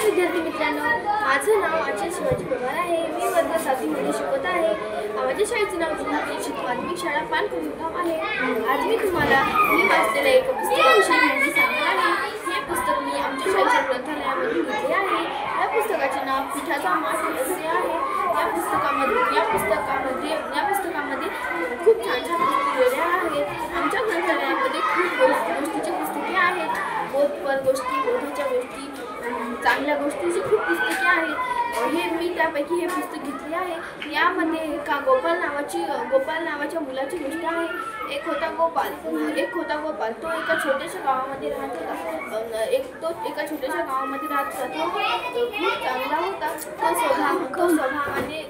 विद्यार्थी मित्रांनो, माझं नाव आचार्य शिवाजी पवार आहे। मी वर्ग 7 मध्ये शिकत आहे। माझ्या शाळेचे नाव जिल्हा परिषद माध्यमिक शाळा पानकुंदगाव आहे। आज मी तुम्हाला वाचलेल्या एका पुस्तकाविषयी माहिती सांगणार आहे। हे पुस्तक मी आमच्या शाळेच्या ग्रंथालयामधून घेतले आहे। या पुस्तकाचे नाव पिठाचा माठ असे आहे। या पुस्तकामध्ये खूप छान छान पुस्तके लिहिलेल्या आहेत। आमच्या ग्रंथालयामध्ये खूप गोष्टीची पुस्तके आहेत। बोधपर गोष्टी, बोधाच्या गोष्टी, चांगल्या गोष्टीची खूप पुस्तके आहेत। मी त्यापैकी हे पुस्तक घेतले आहे। यामध्ये गोपाल नावाच्या मुलाची गोष्ट आहे। एक होता गोपाल। तो एका छोट्याशा गावामध्ये राहत होता। तो खूप चांगला होता। तो स्वभावाने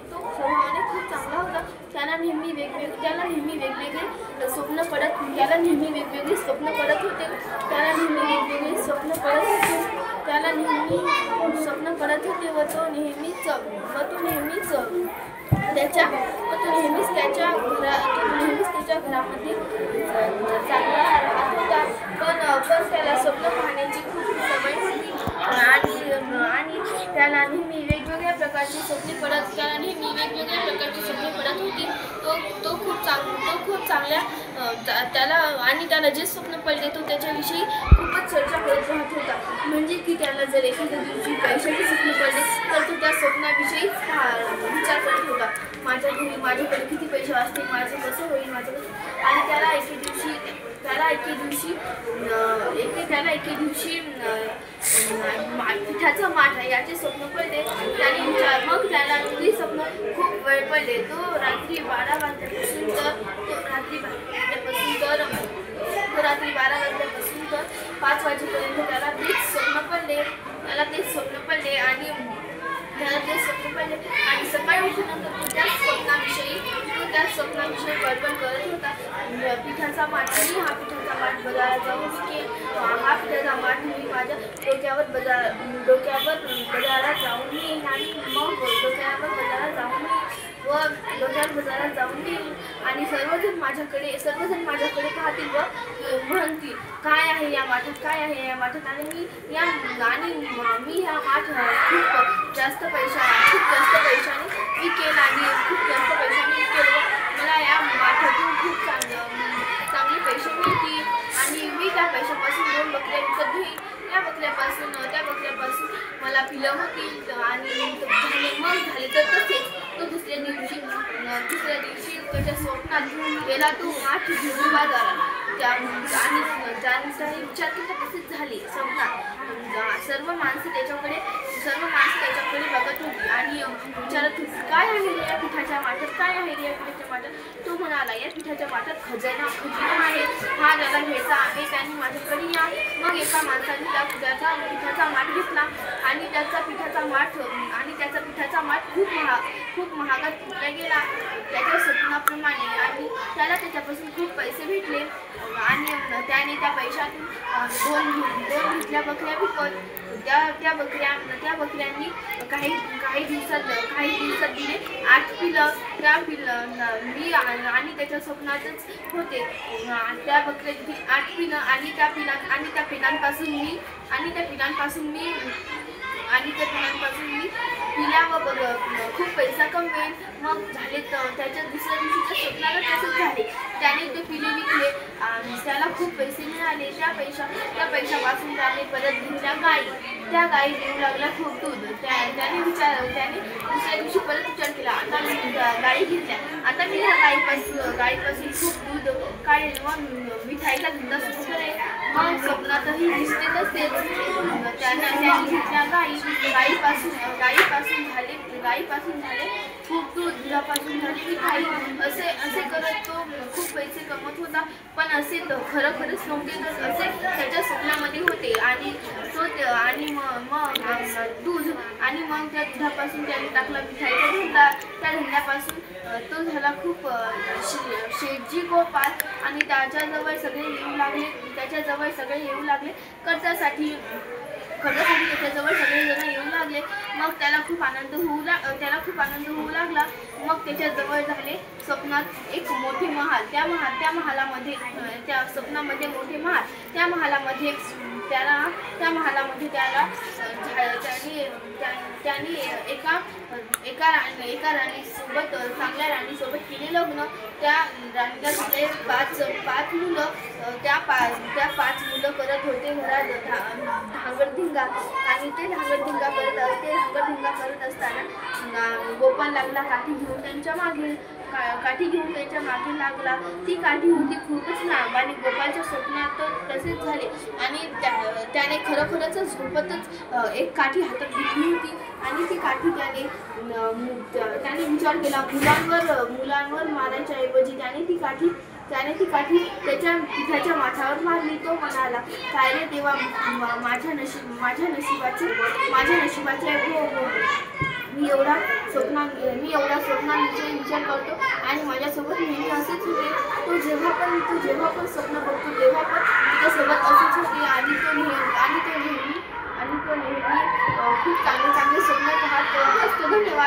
खूप चांगला होता। त्याला नेहमी वेगवेगळे स्वप्न पडत होते। व तो नेहमीच त्याच्या घरामध्ये चांगला राहत होता। पण त्याला स्वप्न पाहण्याची खूप सवय होती आणि त्याला नेहमी वेगवेगळ्या प्रकारची स्वप्ने पडत होती। तो खूप चांगल्या त्याला जे स्वप्न पडले तो त्याच्याविषयी खूपच चर्चा करत राहत होता। म्हणजे की त्याला जर एखाद्या दिवशी पैशाचे स्वप्न पडले तर तो त्या स्वप्नाविषयी विचार करत होता। माझ्याकडे किती पैसे असतील, माझं कसं होईल, आणि त्याला एके दिवशी पिठाचा माठ याचे स्वप्न पडले। मग त्याला ते स्वप्न खूप वेळ पडले। तो रात्री 12 वाजल्यापासून तर 5 वाजेपर्यंत त्याला तेच स्वप्न पडले आणि सकाळी उठल्यानंतर तो त्या स्वप्नाविषयी कल्पना करत होता। पिठाचा माठ बाजारात जाऊन विकेल। हा पिठाचा माठ मी माझ्या डोक्यावर बाजारात जाऊन येईन आणि मग बाजारात जाऊन येईल आणि सर्वजण माझ्याकडे पाहतील व म्हणतील, काय आहे या माठात, आणि मी ह्या माठ खूप जास्त पैशाने विकेल व मला या माठातून खूप चांगले पैसे मिळतील आणि मी त्या पैशापासून 2 बकऱ्या विकत घेईन। त्या बकऱ्यापासून मला पिलं होतील आणि झाले तर तसेच तो दुसऱ्या दिवशी त्याच्या स्वप्नात गेला। तो माठ घेऊन बाजारात आणि विचार केला तसेच झाले। स्वप्नात सर्व माणसं त्याच्याकडे बघत होती आणि विचारत होती, काय आहे रे या पिठाच्या माठात? तो म्हणाला, या पिठाच्या माठात खजिना आहे। हा जगा घ्यायचा आहे, त्यांनी माझ्याकडे या। मग एका माणसाने त्याचा पिठाचा माठ घेतला आणि त्याचा पिठाचा माठ खूप महागात विकला गेला त्याच्या स्वप्नाप्रमाणे आणि त्याला त्याच्यापासून खूप पैसे भेटले आणि त्याने त्या पैशातून 2 घेतल्या बकऱ्या विकत। त्या बकऱ्यांनी काही दिवसात दिले 8 पिलं। मी आणि त्याच्या स्वप्नातच होते। त्या बकऱ्यांची 8 पिलं आणि त्या पिलांपासून मी पिल्या व खूप पैसा कमवेल। मग झाले त्याच्या दुसऱ्या दिवशीच्या स्वप्नाला तसेच झाले। त्याने ते पिले विकले, त्याला खूप पैसे मिळाले। त्या पैशापासून त्याने परत घेतल्या गायी। त्या गायी देऊ लागल्या खूप दूध। त्याने दुसऱ्या दिवशी परत विचार केला, आता मी गायी घेतल्या, आता मी ह्या गायीपासून खूप दूध काढेल व मिठाईचा धंदा सुरू करेल। मग स्वप्नातही दिसते तसेच त्याने घेतल्या गायीपासून झाले खूप दूध, दुधापासून झाली मिठाई। असे करत तो खूप पैसे कमवत होता। पण असे खरंच नव्हते, तर असे त्याच्या स्वप्नामध्ये होते आणि दूध आणि मग त्या दुधापासून त्याने टाकला मिठाईचा धंदा। त्या धंद्यापासून तो झाला खूप शेठजी गोपाल आणि त्याच्याजवळ सगळे येऊ लागले कर्जासाठी त्याच्याजवळ सगळेजण येऊ लागले। मग त्याला खूप आनंद होऊ लागला। मग त्याच्याजवळ झाले स्वप्नात एक मोठे महाल। त्या महालामध्ये स्वप्नामध्ये मोठे महाल। त्या महालामध्ये त्याला त्याने त्याने एका राणीसोबत, चांगल्या राणीसोबत केले लग्न. त्या राणीला झाले पाच मुलं. त्या पाच मुलं करत होते घरात धांगडधिंगा. आणि ते धांगडधिंगा करत असताना गोपाल लागला काठी घेऊन त्यांच्या मागे लागला. ती काठी होती खूपच लांब आणि गोपालच्या स्वप्नात तसेच झाले. आणि त्याने खरोखरच झोपतच एक काठी हातात घेतली होती. आणि ती काठी त्याने विचार केला, मुलांवर मारण्याच्या ऐवजी त्याने ती काठी त्याच्या माथ्यावर मारली. तो म्हणाला, काय रे देवा, माझ्या नशिबाचे मी एवढा स्वप्नांविषयी विचार करतो आणि माझ्यासोबत नेहमी असेच होते. तो जेव्हा पण स्वप्न बघतो तेव्हा पण त्याच्यासोबत असेच होते. आणि तो नेहमी खूप चांगले स्वप्न पाहत असतो. धन्यवाद.